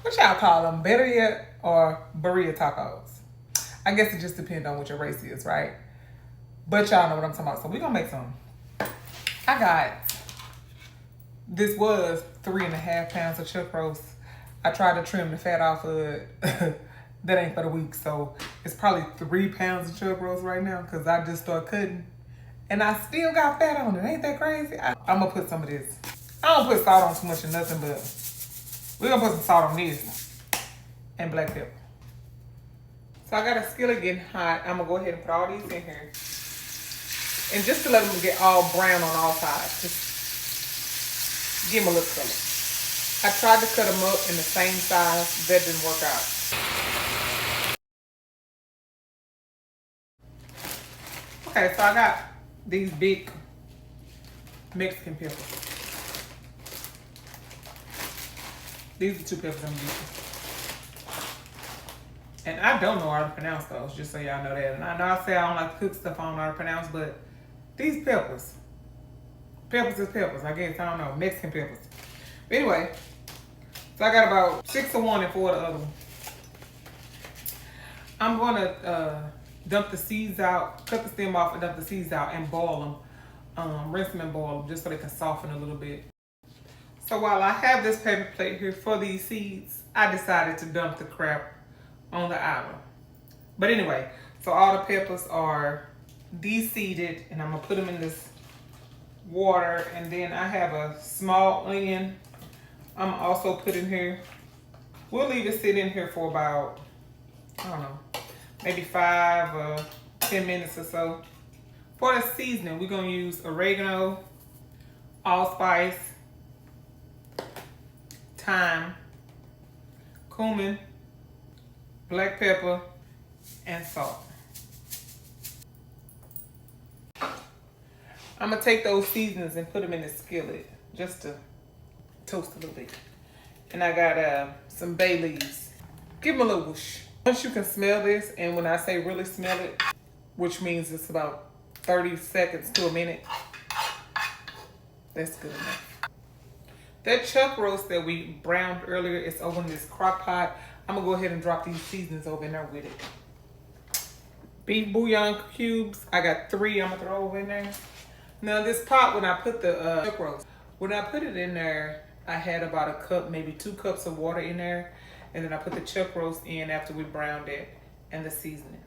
What y'all call them? Birria or Birria Tacos? I guess it just depends on what your race is, right? But y'all know what I'm talking about. So we gonna make some. I got, this was 3.5 pounds of chuck roast. I tried to trim the fat off of it. That ain't for the week. So it's probably 3 pounds of chuck roast right now because I just started cutting. And I still got fat on it. Ain't that crazy? I'm gonna put some of this. I don't put salt on too much or nothing, but we're gonna put some salt on this and black pepper. So I got a skillet getting hot. I'm gonna go ahead and put all these in here. And just to let them get all brown on all sides. Just give them a little color. I tried to cut them up in the same size. That didn't work out. Okay, so I got these big Mexican peppers. These are 2 peppers I'm using. And I don't know how to pronounce those, just so y'all know that. And I know I say I don't like to cook stuff I don't know how to pronounce, but these peppers is peppers, I guess. I don't know, Mexican peppers. But anyway, so I got about 6 of one and 4 of the other one. I'm gonna dump the seeds out, cut the stem off and dump the seeds out and boil them. Rinse them and boil them just so they can soften a little bit. So while I have this paper plate here for these seeds, I decided to dump the crap on the island. But anyway, so all the peppers are de-seeded and I'm gonna put them in this water, and then I have a small onion I'm also put in here. We'll leave it sit in here for about, I don't know, maybe 5 or 10 minutes or so. For the seasoning, we're gonna use oregano, allspice, thyme, cumin, black pepper, and salt. I'm gonna take those seasonings and put them in the skillet just to toast a little bit. And I got some bay leaves. Give them a little whoosh. Once you can smell this, and when I say really smell it, which means it's about 30 seconds to a minute, that's good enough. That chuck roast that we browned earlier is over in this crock pot. I'm gonna go ahead and drop these seasonings over in there with it. Beef bouillon cubes, I got 3 I'm gonna throw over in there. Now this pot, when I put the chuck roast, when I put it in there, I had about a cup, maybe 2 cups of water in there. And then I put the chuck roast in after we browned it and the seasoning.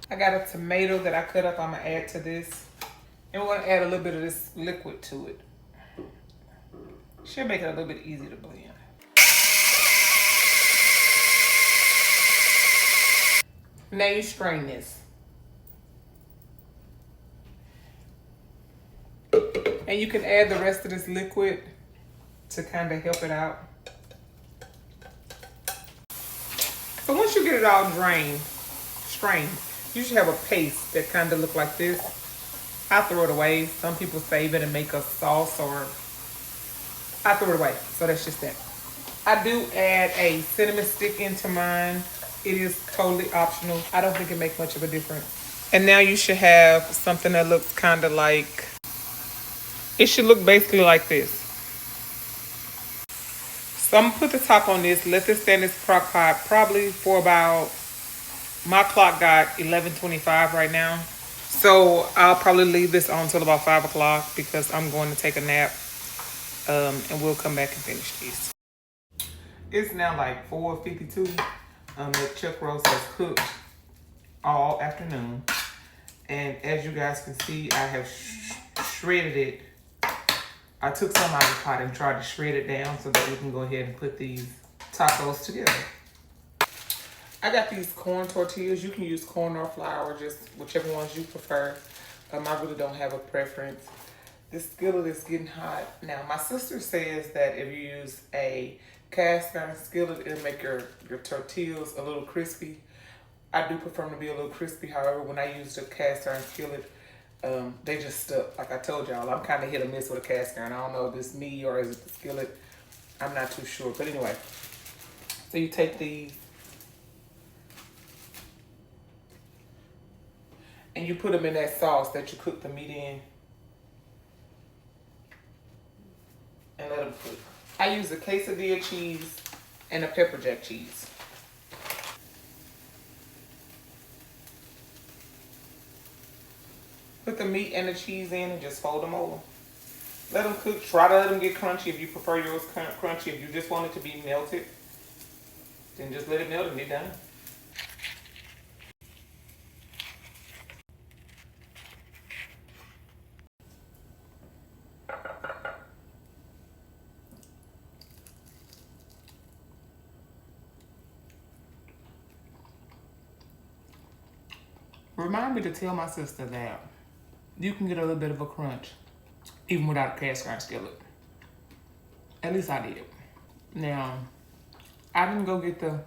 I got a tomato that I cut up, I'm gonna add to this. And we're gonna add a little bit of this liquid to it. Should make it a little bit easier to blend. Now you strain this. And you can add the rest of this liquid to kind of help it out. So once you get it all strained, you should have a paste that kind of look like this. I throw it away. Some people save it and make a sauce, or I throw it away. So that's just that. I do add a cinnamon stick into mine. It is totally optional. I don't think it makes much of a difference. And now you should have something that looks kind of like, it should look basically like this. So I'm gonna put the top on this, let this stay in this crock pot probably for about, my clock got 11:25 right now. So I'll probably leave this on until about 5 o'clock because I'm going to take a nap, and we'll come back and finish these. It's now like 4:52. The chuck roast has cooked all afternoon. And as you guys can see, I have shredded it. I took some out of the pot and tried to shred it down so that we can go ahead and put these tacos together. I got these corn tortillas. You can use corn or flour, just whichever ones you prefer. I really don't have a preference. This skillet is getting hot. Now, my sister says that if you use a cast iron skillet, it'll make your tortillas a little crispy. I do prefer them to be a little crispy. However, when I use the cast iron skillet, they just stuck. Like I told y'all, I'm kind of hit or miss with a cast iron. I don't know if it's me or is it the skillet. I'm not too sure. But anyway, so you take these And you put them in that sauce that you cook the meat in. And let them cook. I use a quesadilla cheese and a pepper jack cheese. Put the meat and the cheese in and just fold them over. Let them cook. Try to let them get crunchy if you prefer yours crunchy. If you just want it to be melted, then just let it melt and be done. Remind me to tell my sister that you can get a little bit of a crunch even without a cast iron skillet. At least I did. Now, I didn't go get the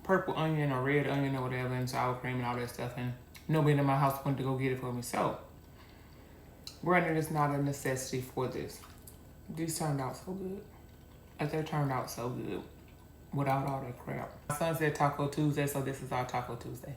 purple onion or red onion or whatever and sour cream and all that stuff, and nobody in my house went to go get it for me. So, granted, it's not a necessity for this. These turned out so good. They turned out so good without all that crap. My son said Taco Tuesday, so this is our Taco Tuesday.